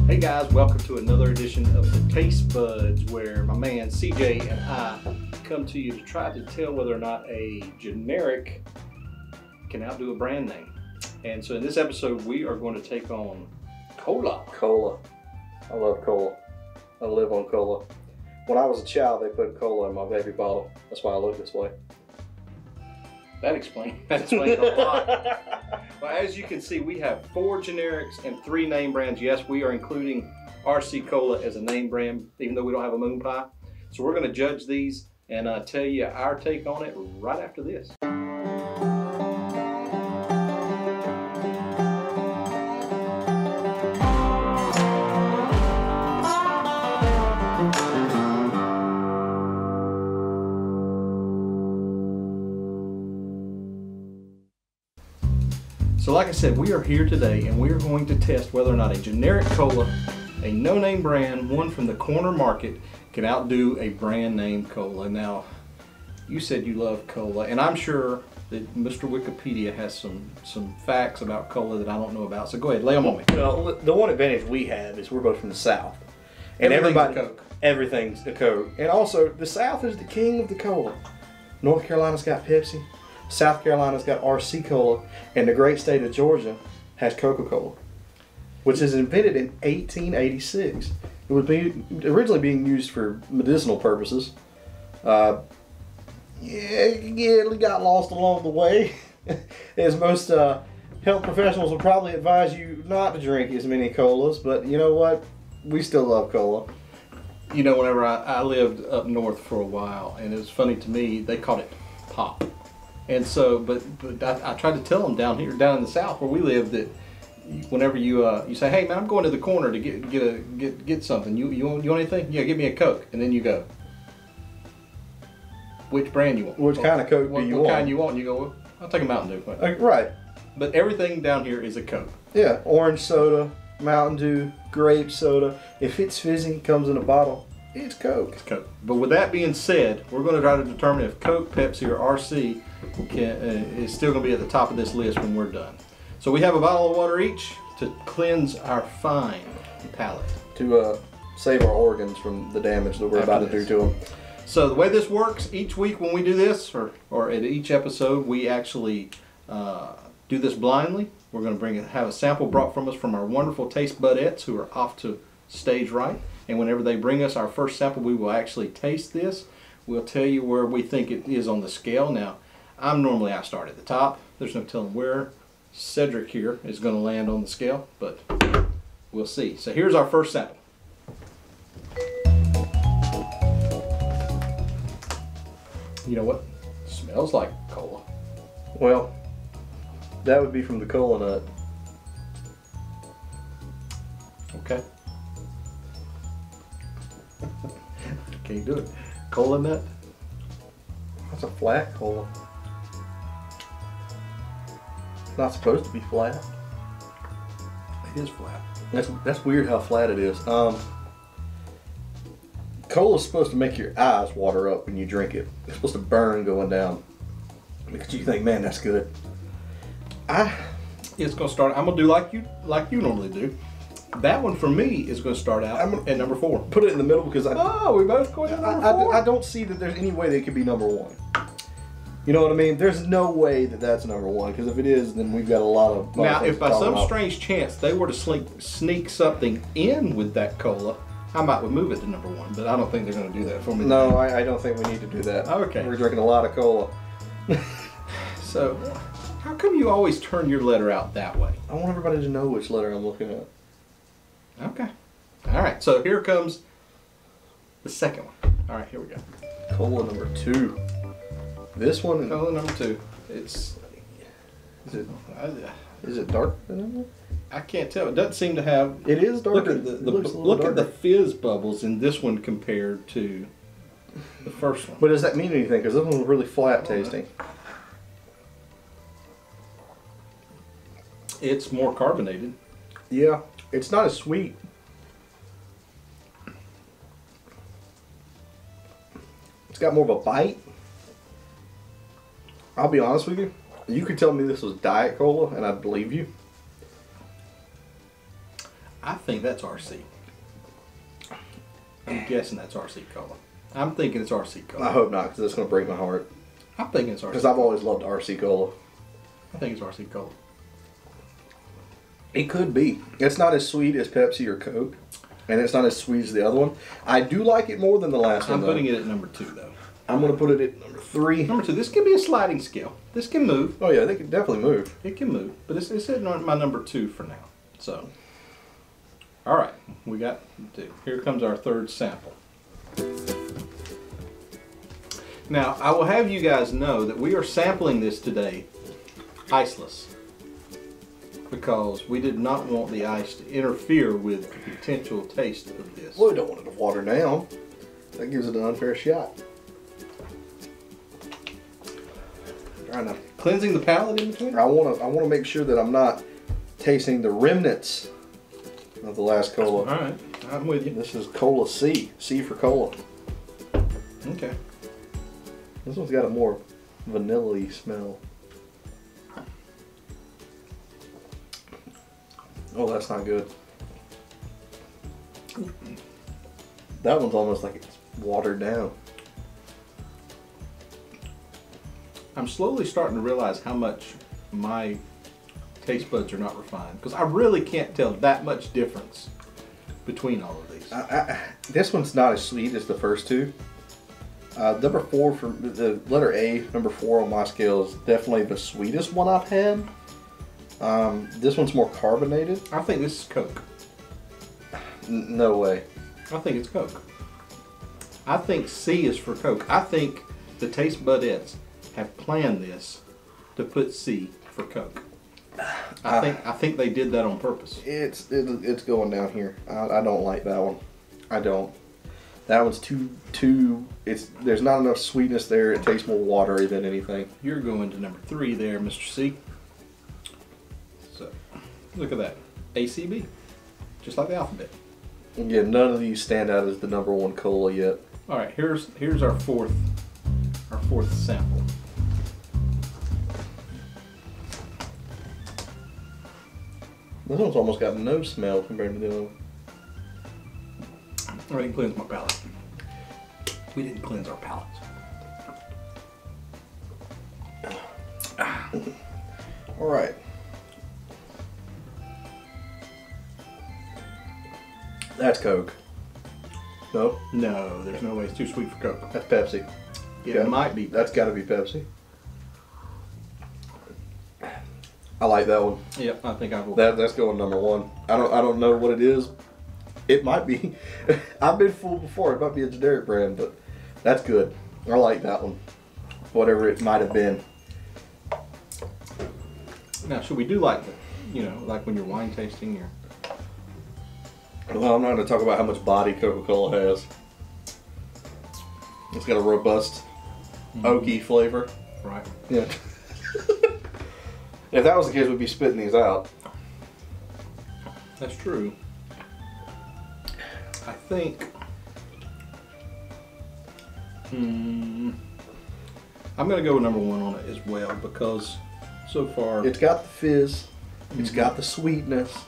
Hey guys, welcome to another edition of the Taste Buds, where my man CJ and I come to you to try to tell whether or not a generic can outdo a brand name. And so in this episode, we are going to take on cola. Cola. I love cola. I live on cola. When I was a child, they put cola in my baby bottle. That's why I look this way. That explains a lot. Well, as you can see, we have 4 generics and 3 name brands. Yes, we are including RC Cola as a name brand, even though we don't have a moon pie. So we're going to judge these and tell you our take on it right after this. So like I said, we are here today and we are going to test whether or not a generic cola, a no-name brand, one from the corner market, can outdo a brand name cola. Now, you said you love cola, and I'm sure that Mr. Wikipedia has some facts about cola that I don't know about. So go ahead, lay them on me. Well, the one advantage we have is we're both from the South. And everything's a Coke. And also, the South is the king of the cola. North Carolina's got Pepsi. South Carolina's got RC Cola, and the great state of Georgia has Coca-Cola, which is invented in 1886. It was originally being used for medicinal purposes. It got lost along the way, as most health professionals will probably advise you not to drink as many colas, but you know what? We still love cola. You know, whenever I lived up north for a while, and it was funny to me, they called it pop. And so, but I tried to tell them down in the South where we live that whenever you say, "Hey man, I'm going to the corner to get something. You want anything? Yeah, give me a Coke." And then you go, "Which brand you want? Which kind of Coke do you want? What kind you want?" And you go, "Well, I'll take a Mountain Dew." Right. But everything down here is a Coke. Yeah, orange soda, Mountain Dew, grape soda. If it's fizzy, comes in a bottle, it's Coke. It's Coke. But with that being said, we're going to try to determine if Coke, Pepsi, or RC is still going to be at the top of this list when we're done. So we have a bottle of water each to cleanse our fine palate. To save our organs from the damage that we're about to do to them. So the way this works, each week when we do this, or at each episode, we actually do this blindly. We're going to have a sample brought from us from our wonderful taste budettes who are off to stage right. And whenever they bring us our first sample, we will actually taste this. We'll tell you where we think it is on the scale. Now, I start at the top. There's no telling where Cedric here is going to land on the scale, but we'll see. So here's our first sample. You know what? It smells like cola. Well, that would be from the cola nut. Okay. Can't do it. Cola nut? That's a flat cola. It's not supposed to be flat. It is flat. That's weird how flat it is. Cola's supposed to make your eyes water up when you drink it. It's supposed to burn going down. Because you think, man, that's good. It's gonna start. I'm gonna do like you normally do. That one for me is going to start out at number 4. Put it in the middle because we both going to number 4. I don't see that there's any way they could be number 1. You know what I mean? There's no way that that's number 1, because if it is, then we've got a lot of. Now, if by some strange chance they were to sneak something in with that cola, I might would move it to number 1, but I don't think they're going to do that for me. No, I don't think we need to do that. Okay. We're drinking a lot of cola. So, how come you always turn your letter out that way? I want everybody to know which letter I'm looking at. Okay. All right. So here comes the second one. All right. Here we go. Cola number 2. This one. Cola number 2. Is it dark? I can't tell. It doesn't seem to have. It is darker. Look at the fizz bubbles in this one compared to the first one. But does that mean anything? Because this one was really flat tasting. It's more carbonated. Yeah. It's not as sweet. It's got more of a bite. I'll be honest with you. You could tell me this was Diet Cola and I'd believe you. I think that's RC. I'm guessing that's RC Cola. I'm thinking it's RC Cola. I hope not, because it's going to break my heart. I'm thinking it's RC. Because I've always loved RC Cola. I think it's RC Cola. It could be. It's not as sweet as Pepsi or Coke, and it's not as sweet as the other one. I do like it more than the last one. I'm putting it at number 2, though. I'm going to put it at number 3. Number 2. This can be a sliding scale. This can move. Oh yeah, they can definitely move. It can move, but it's at my number 2 for now. So, all right, we got 2. Here comes our third sample. Now, I will have you guys know that we are sampling this today iceless, because we did not want the ice to interfere with the potential taste of this. Well, we don't want it to water down. That gives it an unfair shot. Trying to Cleansing the palate in between? I want to make sure that I'm not tasting the remnants of the last cola. All right, I'm with you. This is Cola C. C for cola. Okay. This one's got a more vanilla-y smell. Oh, that's not good. That one's almost like it's watered down. I'm slowly starting to realize how much my taste buds are not refined, because I really can't tell that much difference between all of these. This one's not as sweet as the first two. Number 4 for the letter A, number 4 on my scale is definitely the sweetest one I've had. This one's more carbonated. I think this is Coke. No way. I think it's Coke. I think C is for Coke. I think the Taste Budettes have planned this to put C for Coke. I think they did that on purpose. It's going down here. I don't like that one. I don't. That one's too. There's not enough sweetness there. It tastes more watery than anything. You're going to number 3 there, Mr. C. So, look at that. ACB. Just like the alphabet. Again, none of these stand out as the number 1 cola yet. All right, here's our fourth sample. This one's almost got no smell compared to the other one. I didn't cleanse my palate. We didn't cleanse our palates. All right. That's Coke. No? No, there's no way. It's too sweet for Coke. That's Pepsi. It might be. That's got to be Pepsi. I like that one. Yep, I think I will. That's going number 1. I don't know what it is. It might be. I've been fooled before. It might be a generic brand, but that's good. I like that one. Whatever it might have been. Now, should we do like like when you're wine tasting? Well, I'm not going to talk about how much body Coca-Cola has. It's got a robust, oaky flavor. Right. Yeah. If that was the case, we'd be spitting these out. That's true. I think. I'm going to go with number 1 on it as well, because so far It's got the fizz. It's got the sweetness.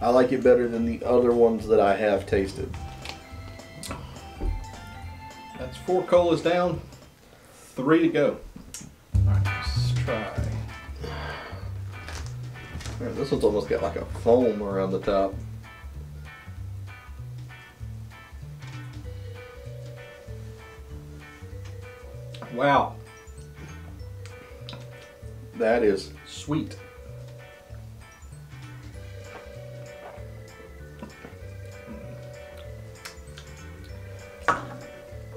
I like it better than the other ones that I have tasted. that's 4 colas down, 3 to go. All right, let's try. Man, this one's almost got like a foam around the top. Wow, That is sweet.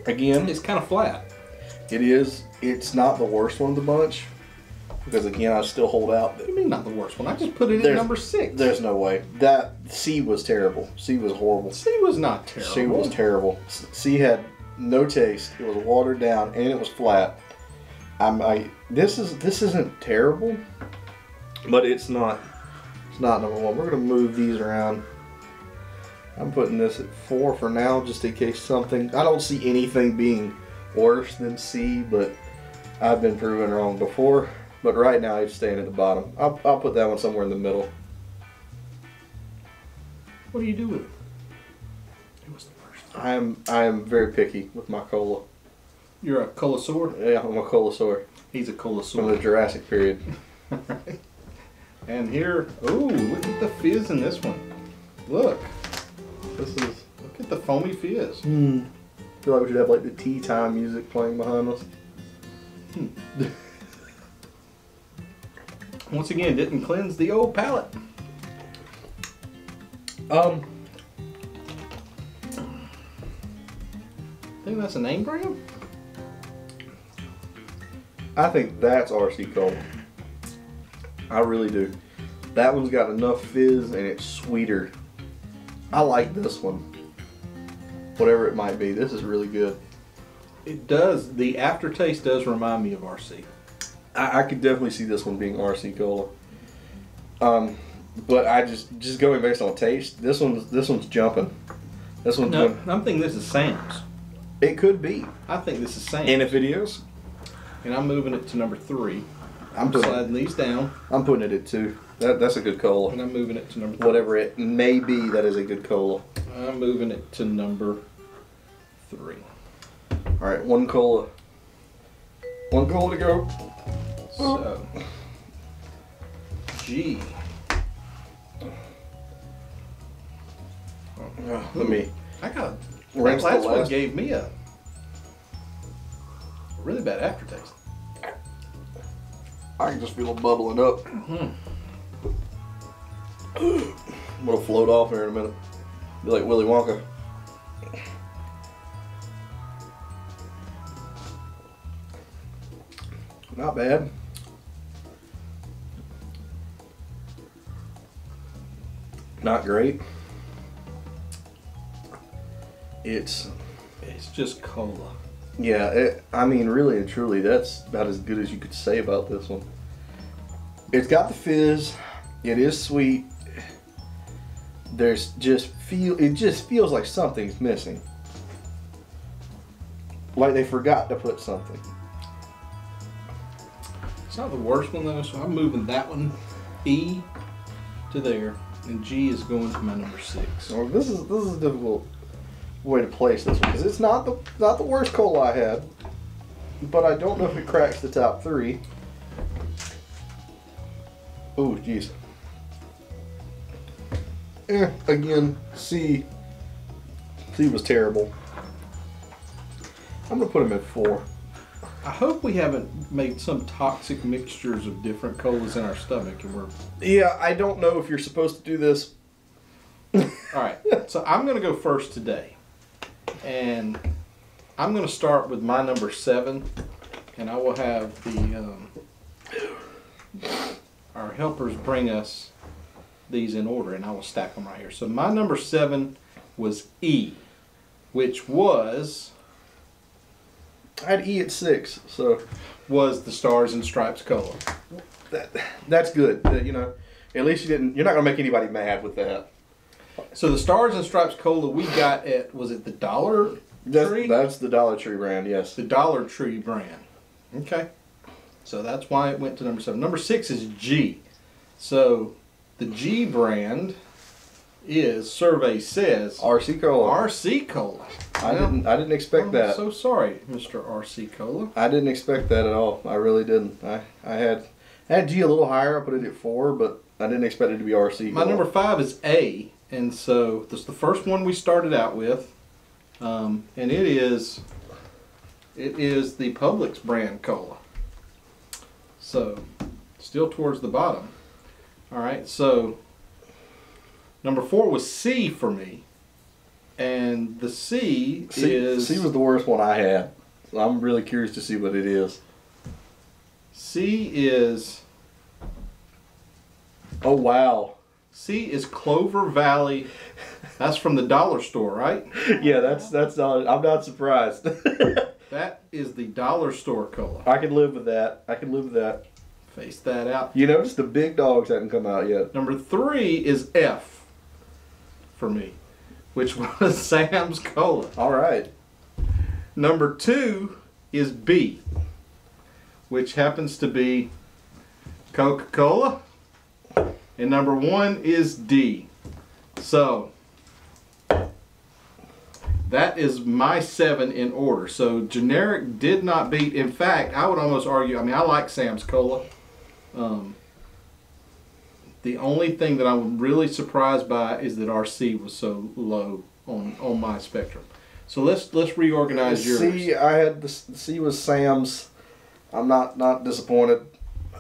again. It's kind of flat. It is. It's not the worst one of the bunch, because again, I still hold out. What do you mean not the worst one? I just put it at There's- number 6. There's no way. That C was terrible. C was horrible. C was not terrible. C was terrible. C had no taste. It was watered down and it was flat. This isn't terrible, but it's not number 1. We're gonna move these around. I'm putting this at 4 for now, just in case something. I don't see anything being worse than C, but I've been proven wrong before. But right now, it's staying at the bottom. I'll put that one somewhere in the middle. What do you do with it? It was the first. I am very picky with my cola. You're a colasaur? Yeah, I'm a colasaur. He's a colasaur. From the Jurassic period. Right. And here, ooh, look at the fizz in this one. Look. Look at the foamy fizz. I feel like we should have like the tea time music playing behind us. Once again, didn't cleanse the old palate. I think that's a name brand? I think that's RC Cola. I really do. That one's got enough fizz and it's sweeter. I like this one. Whatever it might be, this is really good. It does. The aftertaste does remind me of RC. I could definitely see this one being RC Cola. But I just going based on taste, this one's jumping. This one's No, jumping. I'm thinking this is Sam's. It could be. I think this is Sam's. And if it is, and I'm moving it to number 3. I'm sliding these down. I'm putting it at 2. That's a good cola. And I'm moving it to number 3. Whatever it may be, that is a good cola. I'm moving it to number 3. All right, one cola. One cola to go. So, G. Let me. I got. Rinse That the last one last. gave me a really bad aftertaste. I can just feel it bubbling up. I'm gonna float off here in a minute. Be like Willy Wonka. Not bad. Not great. It's just cola. Yeah, I mean, really and truly, that's about as good as you could say about this one. It's got the fizz. It is sweet. It just feels like something's missing. Like they forgot to put something. It's not the worst one though, so I'm moving that one E to there, and G is going to my number 6. Well, this is a difficult way to place this one because it's not the worst cola I had, but I don't know if it cracks the top 3. Oh, jeez. Again, C was terrible. I'm gonna put him at 4. I hope we haven't made some toxic mixtures of different colas in our stomach, and we're. Yeah, I don't know if you're supposed to do this. All right, so I'm gonna go first today, and I'm gonna start with my number 7, and I will have our helpers bring us these in order, and I will stack them right here. So my number 7 was E, which was I had E at 6, so the Stars and Stripes cola. that's good. You know, at least you're not gonna make anybody mad with that. So the Stars and Stripes cola we got at, was it the Dollar Tree? That's the Dollar Tree brand, yes. The Dollar Tree brand. Okay. So that's why it went to number 7. Number 6 is G. So the G brand is, survey says, RC Cola. RC Cola. I didn't expect that. I'm so sorry, Mr. RC Cola. I didn't expect that at all. I really didn't. I had G a little higher. I put it at 4, but I didn't expect it to be RC. My number 5 is A, and so this is the first one we started out with, and it is the Publix brand cola. So still towards the bottom. All right, so number 4 was C for me, and the C is C was the worst one I had. So I'm really curious to see what it is. C is. Oh wow. C is Clover Valley. That's from the dollar store, right? Yeah, that's not. I'm not surprised. That is the dollar store cola. I can live with that. I can live with that. Face that out. You notice the big dogs haven't come out yet. Number 3 is F for me, which was Sam's Cola. All right. Number 2 is B, which happens to be Coca-Cola. And number 1 is D. So, That is my 7 in order. So generic did not beat. In fact, I would almost argue. I mean, I like Sam's Cola. The only thing that I'm really surprised by is that RC was so low on my spectrum. So let's reorganize yours. C, I had the C was Sam's. I'm not disappointed.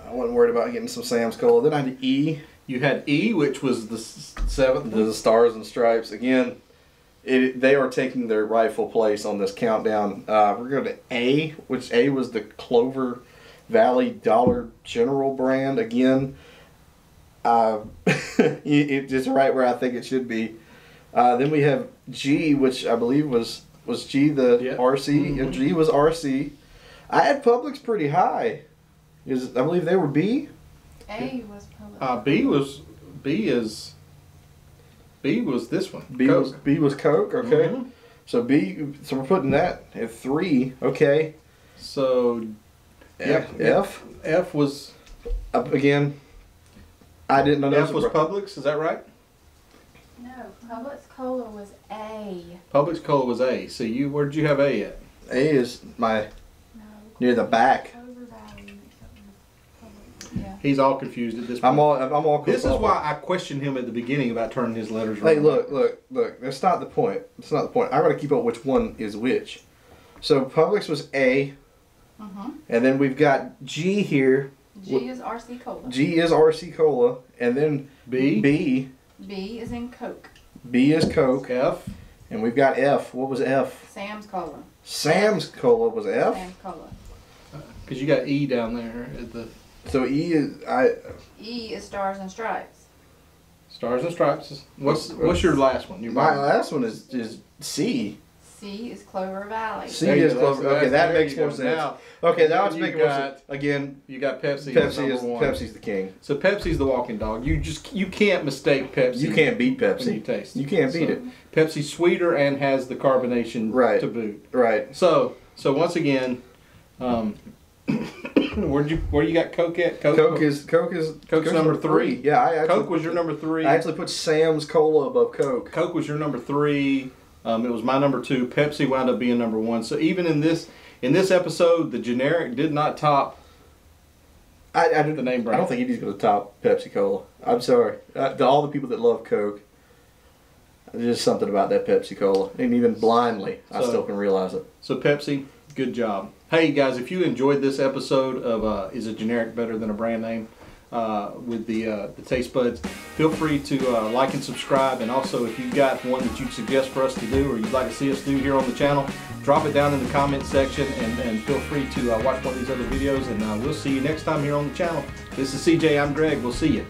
I wasn't worried about getting some Sam's Cola. Then I had E. You had E, which was the 7th. The Stars and Stripes. Again, they are taking their rightful place on this countdown. We're going to A, which A was the Clover Valley Dollar General brand. Again, it's just right where I think it should be. Then we have G, which I believe was G the RC. Mm-hmm. G was RC. I had Publix pretty high. I believe they were B. A was Publix. B was this one. B was Coke. Okay. Mm-hmm. So B. So we're putting that at 3. Okay. So F was again. I didn't know. F was Publix. Is that right? No, Publix Cola was A. Publix Cola was A. So where'd you have A at? A is my No. near the back. Clover Valley. Publix. Yeah. He's all confused at this point. I'm all. This is why I questioned him at the beginning about turning his letters Hey, around. look. That's not the point. That's not the point. I got to keep up which one is which. So Publix was A, and then we've got G here. G is RC Cola. G is RC Cola, and then B. B is in Coke. B is Coke, F. and we've got F. What was F? Sam's Cola. Sam's Cola was F. Sam's Cola. Because you got E down there at the So E is E is Stars and Stripes. Stars and Stripes. What's your last one? my last one is C. C is Clover Valley. C There you is go. Clover. Okay, that there makes you more go. sense. Now, Okay, now then it's you making more got- sense. Again, you got Pepsi. Pepsi as is number 1. Pepsi's the king. So Pepsi's the walking dog. You can't mistake Pepsi. You can't beat when you Pepsi. taste. You can't beat it. Pepsi's sweeter and has the carbonation Right. to boot. Right. So once again, where you got Coke at? Coke's number 3. Yeah, I actually Coke was your number 3. I actually put Sam's Cola above Coke. Coke was your number 3. It was my number 2. Pepsi wound up being number 1. So even in this episode, the generic did not top The name brand. I don't think anybody's going to top Pepsi Cola. I'm sorry. To all the people that love Coke, there's just something about that Pepsi Cola. And even blindly, I still can realize it. So Pepsi, good job. Hey guys, if you enjoyed this episode of Is a Generic Better Than a Brand Name with the Taste Buds, feel free to like and subscribe. And also, if you've got one that you'd suggest for us to do or you'd like to see us do here on the channel, drop it down in the comment section and feel free to watch one of these other videos. And we'll see you next time here on the channel. This is CJ, I'm Greg. We'll see you.